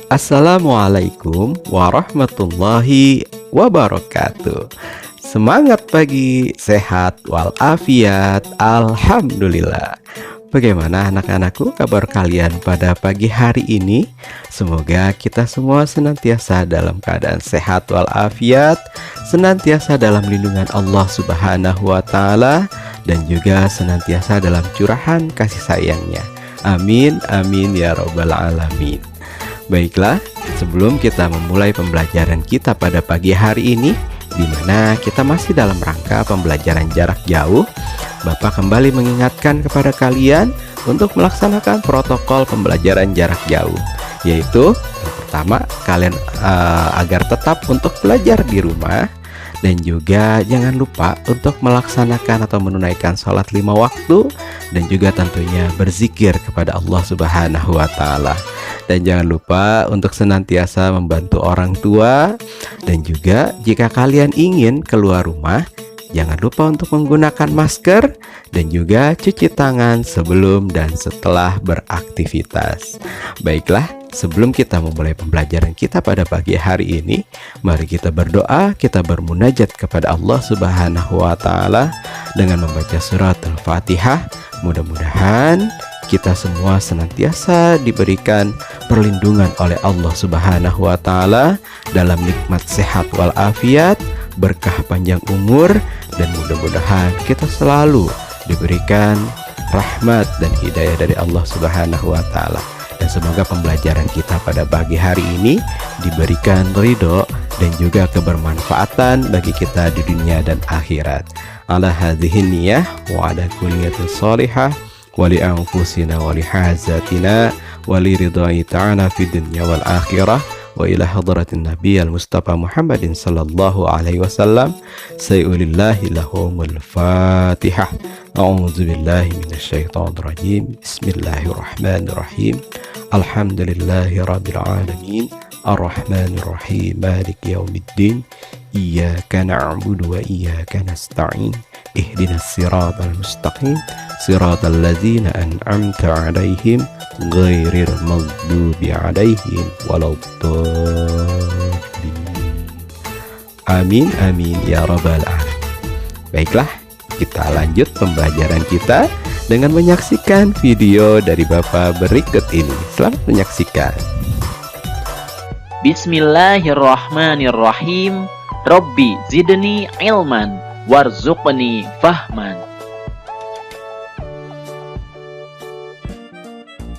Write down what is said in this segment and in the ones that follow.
Assalamualaikum warahmatullahi wabarakatuh. Semangat pagi, sehat walafiat, alhamdulillah. Bagaimana anak-anakku kabar kalian pada pagi hari ini? Semoga kita semua senantiasa dalam keadaan sehat walafiat, senantiasa dalam lindungan Allah Subhanahu wa Ta'ala, dan juga senantiasa dalam curahan kasih sayangnya. Amin, amin ya Rabbal 'Alamin. Baiklah, sebelum kita memulai pembelajaran kita pada pagi hari ini, di mana kita masih dalam rangka pembelajaran jarak jauh, Bapak kembali mengingatkan kepada kalian untuk melaksanakan protokol pembelajaran jarak jauh, yaitu yang pertama, kalian agar tetap untuk belajar di rumah, dan juga jangan lupa untuk melaksanakan atau menunaikan sholat 5 waktu, dan juga tentunya berzikir kepada Allah Subhanahu wa Ta'ala. Dan jangan lupa untuk senantiasa membantu orang tua, dan juga jika kalian ingin keluar rumah, jangan lupa untuk menggunakan masker dan juga cuci tangan sebelum dan setelah beraktivitas. Baiklah, sebelum kita memulai pembelajaran kita pada pagi hari ini, mari kita berdoa, kita bermunajat kepada Allah Subhanahu wa Ta'ala dengan membaca surat Al-Fatihah. Mudah-mudahan kita semua senantiasa diberikan perlindungan oleh Allah Subhanahu wa Ta'ala dalam nikmat sehat walafiat, berkah panjang umur, dan mudah-mudahan kita selalu diberikan rahmat dan hidayah dari Allah Subhanahu wa Ta'ala. Dan semoga pembelajaran kita pada pagi hari ini diberikan ridho dan juga kebermanfaatan bagi kita di dunia dan akhirat. Ala hadhihi niyah wa ala kulli niyatin shalihah wa li anfusina wa li hazatina wa li ridhai ta'ala fid dunya wal akhirah. Wa ila hadratin Nabi al-Mustafa Muhammadin sallallahu alaihi wasallam. Sayulillahi lahumul Fatihah. A'udzu billahi minasyaitonir rajim. Bismillahirrahmanirrahim. Alhamdulillahi rabbil alamin. Ar-Rahmanir Rahim. Maliki yaumiddin. Iyyaka na'budu wa iyyaka nasta'in. Ihdinas siratal mustaqim. Siratal ladzina an'amta 'alaihim ghairil maghdubi 'alaihim waladdallin. Amin amin ya rabbal alamin. Baiklah, kita lanjut pembelajaran kita dengan menyaksikan video dari Bapak berikut ini. Selamat menyaksikan. Bismillahirrahmanirrahim. Rabbi zidni ilman warzuqni fahman.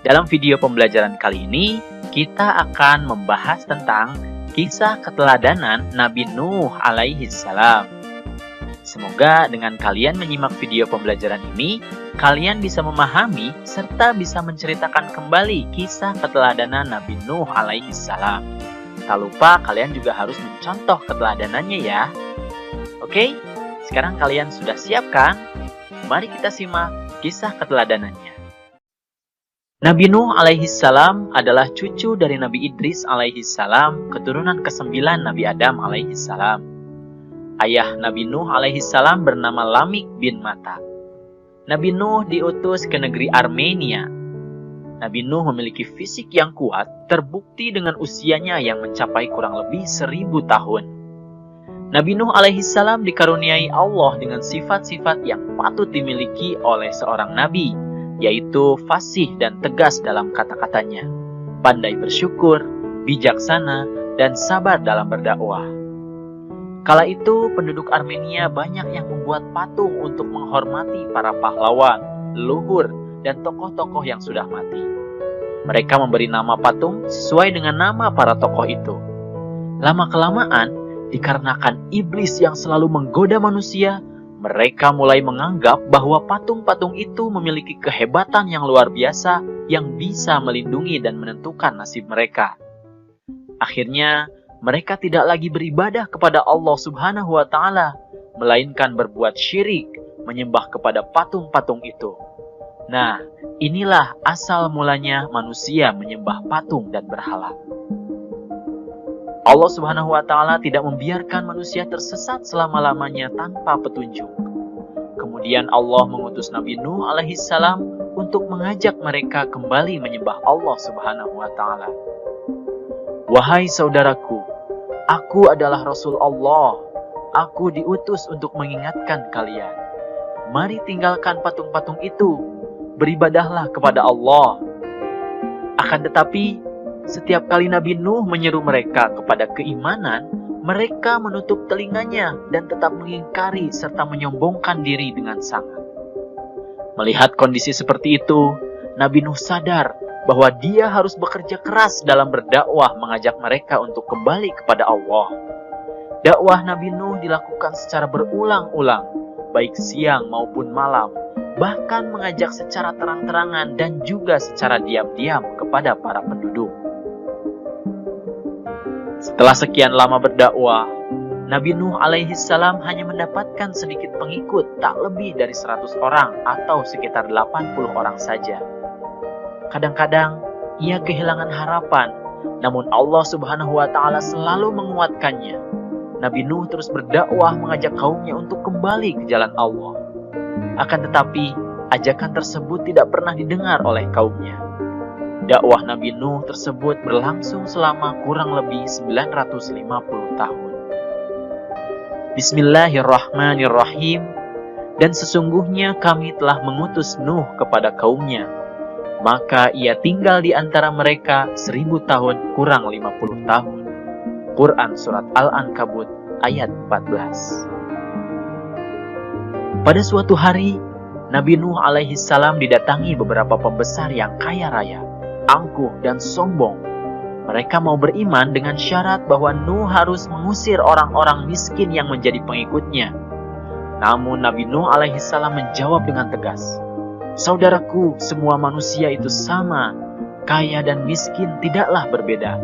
Dalam video pembelajaran kali ini, kita akan membahas tentang kisah keteladanan Nabi Nuh alaihi salam. Semoga dengan kalian menyimak video pembelajaran ini, kalian bisa memahami serta bisa menceritakan kembali kisah keteladanan Nabi Nuh alaihi salam. Tak lupa kalian juga harus mencontoh keteladanannya ya. Oke, sekarang kalian sudah siap kan? Mari kita simak kisah keteladanannya. Nabi Nuh alaihi salam adalah cucu dari Nabi Idris alaihi salam, keturunan ke-9 Nabi Adam alaihi salam. Ayah Nabi Nuh alaihi salam bernama Lamik bin Mata. Nabi Nuh diutus ke negeri Armenia. Nabi Nuh memiliki fisik yang kuat, terbukti dengan usianya yang mencapai kurang lebih 1000 tahun. Nabi Nuh alaihi salam dikaruniai Allah dengan sifat-sifat yang patut dimiliki oleh seorang nabi, yaitu fasih dan tegas dalam kata-katanya, pandai bersyukur, bijaksana, dan sabar dalam berdakwah. Kala itu, penduduk Armenia banyak yang membuat patung untuk menghormati para pahlawan, leluhur, dan tokoh-tokoh yang sudah mati. Mereka memberi nama patung sesuai dengan nama para tokoh itu. Lama-kelamaan, dikarenakan iblis yang selalu menggoda manusia, mereka mulai menganggap bahwa patung-patung itu memiliki kehebatan yang luar biasa yang bisa melindungi dan menentukan nasib mereka. Akhirnya, mereka tidak lagi beribadah kepada Allah Subhanahu wa Ta'ala, melainkan berbuat syirik, menyembah kepada patung-patung itu. Nah, inilah asal mulanya manusia menyembah patung dan berhala. Allah Subhanahu wa Ta'ala tidak membiarkan manusia tersesat selama-lamanya tanpa petunjuk. Kemudian Allah mengutus Nabi Nuh alaihi salam untuk mengajak mereka kembali menyembah Allah Subhanahu wa Ta'ala. "Wahai saudaraku, aku adalah Rasul Allah. Aku diutus untuk mengingatkan kalian. Mari tinggalkan patung-patung itu. Beribadahlah kepada Allah." Akan tetapi, setiap kali Nabi Nuh menyeru mereka kepada keimanan, mereka menutup telinganya dan tetap mengingkari serta menyombongkan diri dengan sangat. Melihat kondisi seperti itu, Nabi Nuh sadar bahwa dia harus bekerja keras dalam berdakwah mengajak mereka untuk kembali kepada Allah. Dakwah Nabi Nuh dilakukan secara berulang-ulang, baik siang maupun malam, bahkan mengajak secara terang-terangan dan juga secara diam-diam kepada para penduduk. Setelah sekian lama berdakwah, Nabi Nuh alaihi salam hanya mendapatkan sedikit pengikut, tak lebih dari 100 orang atau sekitar 80 orang saja. Kadang-kadang ia kehilangan harapan, namun Allah Subhanahu wa Ta'ala selalu menguatkannya. Nabi Nuh terus berdakwah mengajak kaumnya untuk kembali ke jalan Allah. Akan tetapi, ajakan tersebut tidak pernah didengar oleh kaumnya. Dakwah Nabi Nuh tersebut berlangsung selama kurang lebih 950 tahun. Bismillahirrahmanirrahim. Dan sesungguhnya kami telah mengutus Nuh kepada kaumnya. Maka ia tinggal di antara mereka 1000 tahun kurang 50 tahun. Quran Surat Al-Ankabut ayat 14. Pada suatu hari, Nabi Nuh alaihi salam didatangi beberapa pembesar yang kaya raya, angkuh dan sombong. Mereka mau beriman dengan syarat bahwa Nuh harus mengusir orang-orang miskin yang menjadi pengikutnya. Namun Nabi Nuh alaihi salam menjawab dengan tegas, "Saudaraku, semua manusia itu sama. Kaya dan miskin tidaklah berbeda.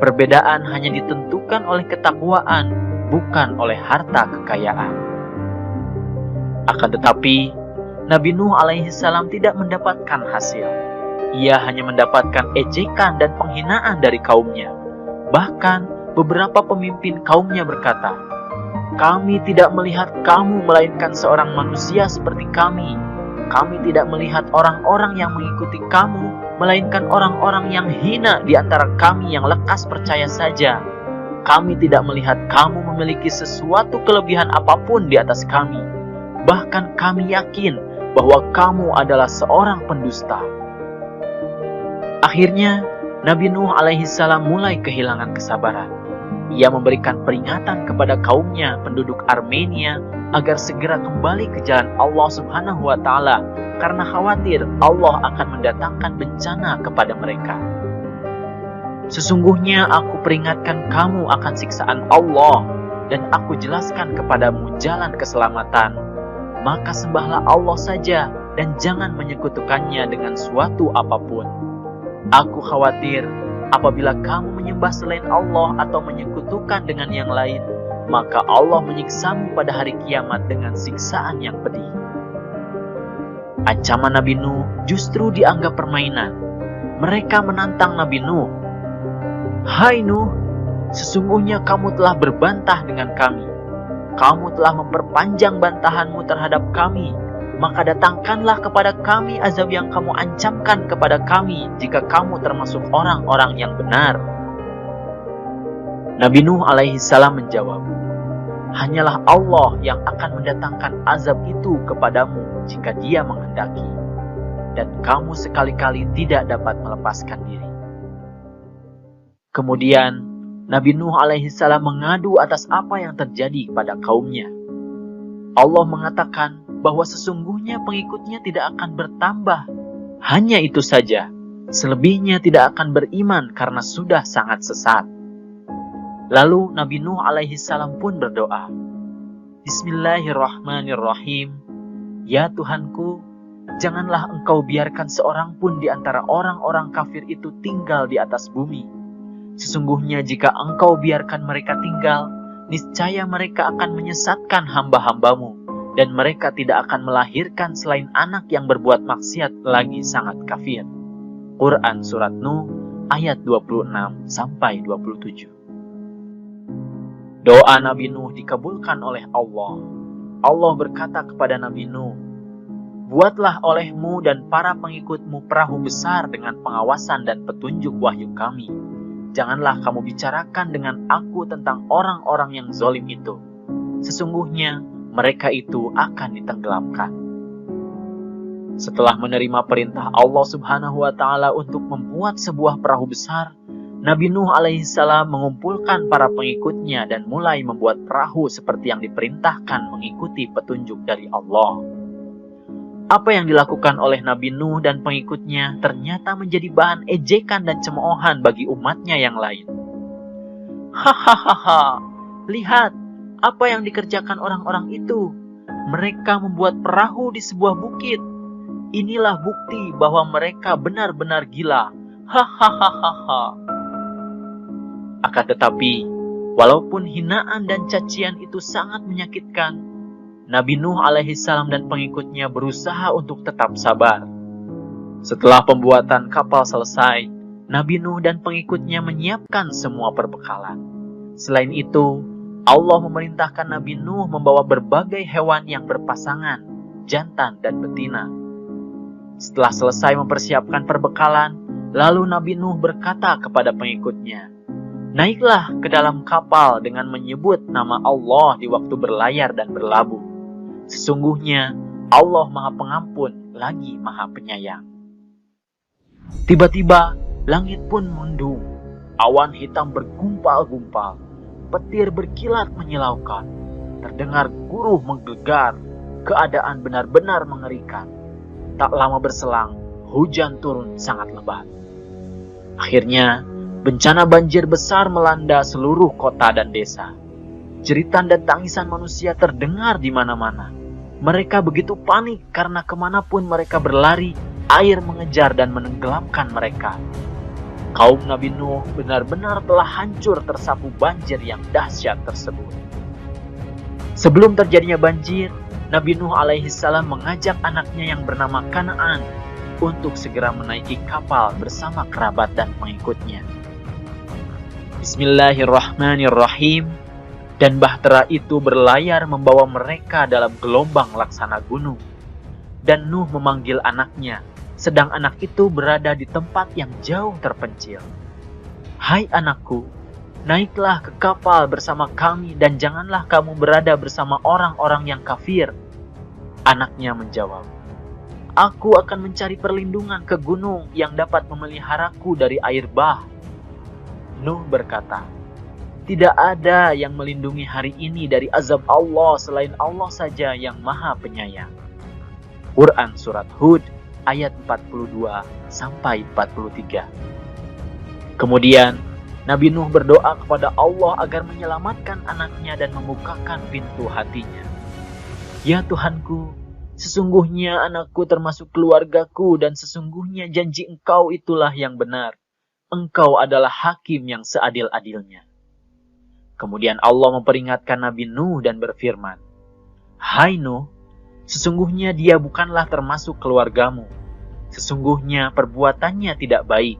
Perbedaan hanya ditentukan oleh ketakwaan, bukan oleh harta kekayaan." Akan tetapi, Nabi Nuh alaihi salam tidak mendapatkan hasil. Ia hanya mendapatkan ejekan dan penghinaan dari kaumnya. Bahkan, beberapa pemimpin kaumnya berkata, "Kami tidak melihat kamu melainkan seorang manusia seperti kami. Kami tidak melihat orang-orang yang mengikuti kamu, melainkan orang-orang yang hina di antara kami yang lekas percaya saja. Kami tidak melihat kamu memiliki sesuatu kelebihan apapun di atas kami. Bahkan kami yakin bahwa kamu adalah seorang pendusta." Akhirnya, Nabi Nuh alaihi salam mulai kehilangan kesabaran. Ia memberikan peringatan kepada kaumnya penduduk Armenia agar segera kembali ke jalan Allah Subhanahu wa Ta'ala karena khawatir Allah akan mendatangkan bencana kepada mereka. "Sesungguhnya aku peringatkan kamu akan siksaan Allah dan aku jelaskan kepadamu jalan keselamatan. Maka sembahlah Allah saja dan jangan menyekutukannya dengan suatu apapun. Aku khawatir apabila kamu menyembah selain Allah atau menyekutukan dengan yang lain, maka Allah menyiksamu pada hari kiamat dengan siksaan yang pedih." Ancaman Nabi Nuh justru dianggap permainan. Mereka menantang Nabi Nuh, "Hai Nuh, sesungguhnya kamu telah berbantah dengan kami. Kamu telah memperpanjang bantahanmu terhadap kami. Maka datangkanlah kepada kami azab yang kamu ancamkan kepada kami jika kamu termasuk orang-orang yang benar." Nabi Nuh alaihi salam menjawab, "Hanyalah Allah yang akan mendatangkan azab itu kepadamu jika Dia menghendaki, dan kamu sekali-kali tidak dapat melepaskan diri." Kemudian Nabi Nuh alaihi salam mengadu atas apa yang terjadi pada kaumnya. Allah mengatakan bahwa sesungguhnya pengikutnya tidak akan bertambah. Hanya itu saja, selebihnya tidak akan beriman karena sudah sangat sesat. Lalu Nabi Nuh alaihi salam pun berdoa, "Bismillahirrahmanirrahim. Ya Tuhanku, janganlah Engkau biarkan seorang pun di antara orang-orang kafir itu tinggal di atas bumi. Sesungguhnya jika Engkau biarkan mereka tinggal, niscaya mereka akan menyesatkan hamba-hambamu, dan mereka tidak akan melahirkan selain anak yang berbuat maksiat lagi sangat kafir." Quran Surat Nuh ayat 26-27. Doa Nabi Nuh dikabulkan oleh Allah. Allah berkata kepada Nabi Nuh, "Buatlah olehmu dan para pengikutmu perahu besar dengan pengawasan dan petunjuk wahyu kami. janganlah kamu bicarakan dengan aku tentang orang-orang yang zalim itu. Sesungguhnya mereka itu akan ditenggelamkan. Setelah menerima perintah Allah Subhanahu wa Ta'ala untuk membuat sebuah perahu besar, Nabi Nuh alaihissalam mengumpulkan para pengikutnya dan mulai membuat perahu seperti yang diperintahkan mengikuti petunjuk dari Allah. Apa yang dilakukan oleh Nabi Nuh dan pengikutnya ternyata menjadi bahan ejekan dan cemoohan bagi umatnya yang lain. Hahaha, lihat apa yang dikerjakan orang-orang itu. Mereka membuat perahu di sebuah bukit. Inilah bukti bahwa mereka benar-benar gila. Hahaha. Akan tetapi, walaupun hinaan dan cacian itu sangat menyakitkan, Nabi Nuh alaihissalam dan pengikutnya berusaha untuk tetap sabar. Setelah pembuatan kapal selesai, Nabi Nuh dan pengikutnya menyiapkan semua perbekalan. Selain itu, Allah memerintahkan Nabi Nuh membawa berbagai hewan yang berpasangan, jantan dan betina. Setelah selesai mempersiapkan perbekalan, lalu Nabi Nuh berkata kepada pengikutnya, "Naiklah ke dalam kapal dengan menyebut nama Allah di waktu berlayar dan berlabuh. Sesungguhnya Allah Maha Pengampun lagi Maha Penyayang." Tiba-tiba langit pun mendung, awan hitam bergumpal-gumpal, petir berkilat menyilaukan, terdengar guruh menggelegar, keadaan benar-benar mengerikan. Tak lama berselang, hujan turun sangat lebat. Akhirnya, bencana banjir besar melanda seluruh kota dan desa. Jeritan dan tangisan manusia terdengar di mana-mana. Mereka begitu panik karena kemanapun mereka berlari, air mengejar dan menenggelamkan mereka. Kaum Nabi Nuh benar-benar telah hancur tersapu banjir yang dahsyat tersebut. Sebelum terjadinya banjir, Nabi Nuh alaihissalam mengajak anaknya yang bernama Kanaan untuk segera menaiki kapal bersama kerabat dan pengikutnya. Bismillahirrahmanirrahim. Dan bahtera itu berlayar membawa mereka dalam gelombang laksana gunung. Dan Nuh memanggil anaknya, sedang anak itu berada di tempat yang jauh terpencil. "Hai anakku, naiklah ke kapal bersama kami dan janganlah kamu berada bersama orang-orang yang kafir." Anaknya menjawab, "Aku akan mencari perlindungan ke gunung yang dapat memeliharaku dari air bah." Nuh berkata, "Tidak ada yang melindungi hari ini dari azab Allah selain Allah saja yang Maha Penyayang." Quran Surat Hud ayat 42-43. Kemudian Nabi Nuh berdoa kepada Allah agar menyelamatkan anaknya dan membukakan pintu hatinya. "Ya Tuhanku, sesungguhnya anakku termasuk keluargaku dan sesungguhnya janji Engkau itulah yang benar. Engkau adalah hakim yang seadil-adilnya." Kemudian Allah memperingatkan Nabi Nuh dan berfirman, "Hai Nuh, sesungguhnya dia bukanlah termasuk keluargamu. Sesungguhnya perbuatannya tidak baik.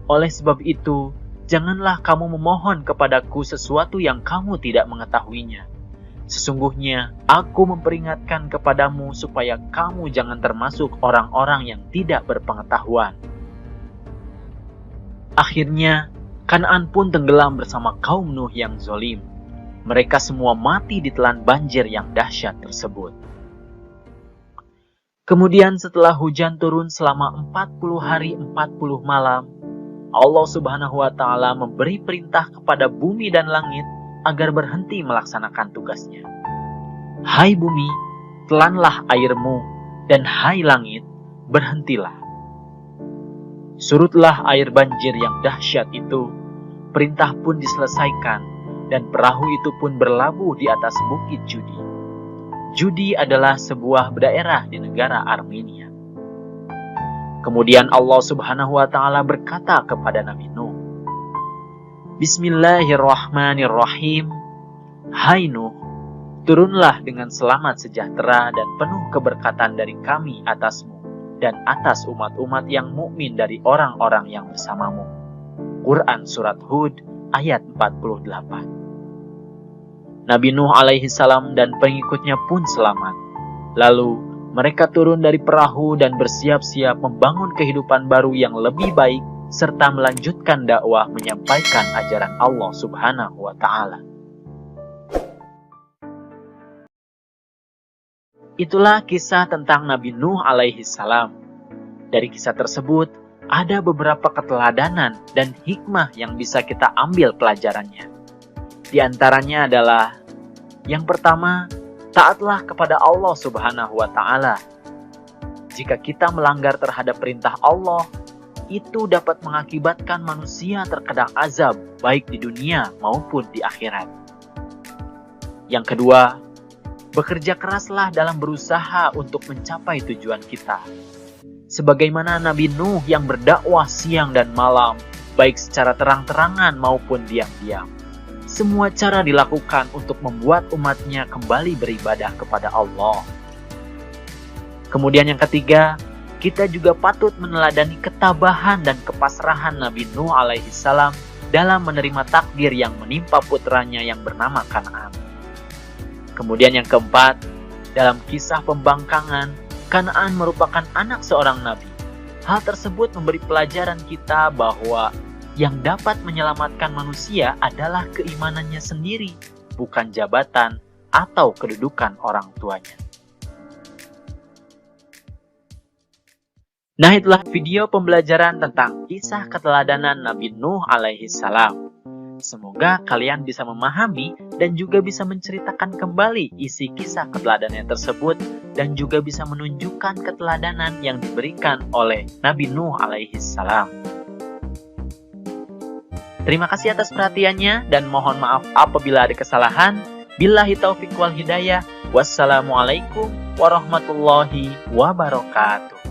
Oleh sebab itu, janganlah kamu memohon kepadaku sesuatu yang kamu tidak mengetahuinya. Sesungguhnya aku memperingatkan kepadamu supaya kamu jangan termasuk orang-orang yang tidak berpengetahuan." Akhirnya, Kanaan pun tenggelam bersama kaum Nuh yang zolim. Mereka semua mati ditelan banjir yang dahsyat tersebut. Kemudian setelah hujan turun selama 40 hari 40 malam, Allah Subhanahu wa Ta'ala memberi perintah kepada bumi dan langit agar berhenti melaksanakan tugasnya. "Hai bumi, telanlah airmu, dan hai langit, berhentilah." Surutlah air banjir yang dahsyat itu, perintah pun diselesaikan, dan perahu itu pun berlabuh di atas bukit Judi. Judi adalah sebuah daerah di negara Armenia. Kemudian Allah Subhanahu wa Ta'ala berkata kepada Nabi Nuh, "Bismillahirrahmanirrahim. Hai Nuh, turunlah dengan selamat sejahtera dan penuh keberkatan dari kami atasmu dan atas umat-umat yang mukmin dari orang-orang yang bersamamu." Quran Surat Hud ayat 48. Nabi Nuh alaihissalam dan pengikutnya pun selamat. Lalu mereka turun dari perahu dan bersiap-siap membangun kehidupan baru yang lebih baik serta melanjutkan dakwah menyampaikan ajaran Allah Subhanahu wa Ta'ala. Itulah kisah tentang Nabi Nuh alaihi salam. Dari kisah tersebut, ada beberapa keteladanan dan hikmah yang bisa kita ambil pelajarannya. Di antaranya adalah, yang pertama, taatlah kepada Allah Subhanahu wa Ta'ala. Jika kita melanggar terhadap perintah Allah, itu dapat mengakibatkan manusia terkena azab, baik di dunia maupun di akhirat. Yang kedua, bekerja keraslah dalam berusaha untuk mencapai tujuan kita. Sebagaimana Nabi Nuh yang berdakwah siang dan malam, baik secara terang-terangan maupun diam-diam. Semua cara dilakukan untuk membuat umatnya kembali beribadah kepada Allah. Kemudian yang ketiga, kita juga patut meneladani ketabahan dan kepasrahan Nabi Nuh alaihi salam dalam menerima takdir yang menimpa putranya yang bernama Kan'an. Kemudian yang keempat, dalam kisah pembangkangan, Kan'an merupakan anak seorang nabi. Hal tersebut memberi pelajaran kita bahwa yang dapat menyelamatkan manusia adalah keimanannya sendiri, bukan jabatan atau kedudukan orang tuanya. Nah, itulah video pembelajaran tentang kisah keteladanan Nabi Nuh alaihi salam. Semoga kalian bisa memahami dan juga bisa menceritakan kembali isi kisah keteladanan tersebut dan juga bisa menunjukkan keteladanan yang diberikan oleh Nabi Nuh alaihi salam. Terima kasih atas perhatiannya dan mohon maaf apabila ada kesalahan. Billahi taufiq wal hidayah. Wassalamualaikum warahmatullahi wabarakatuh.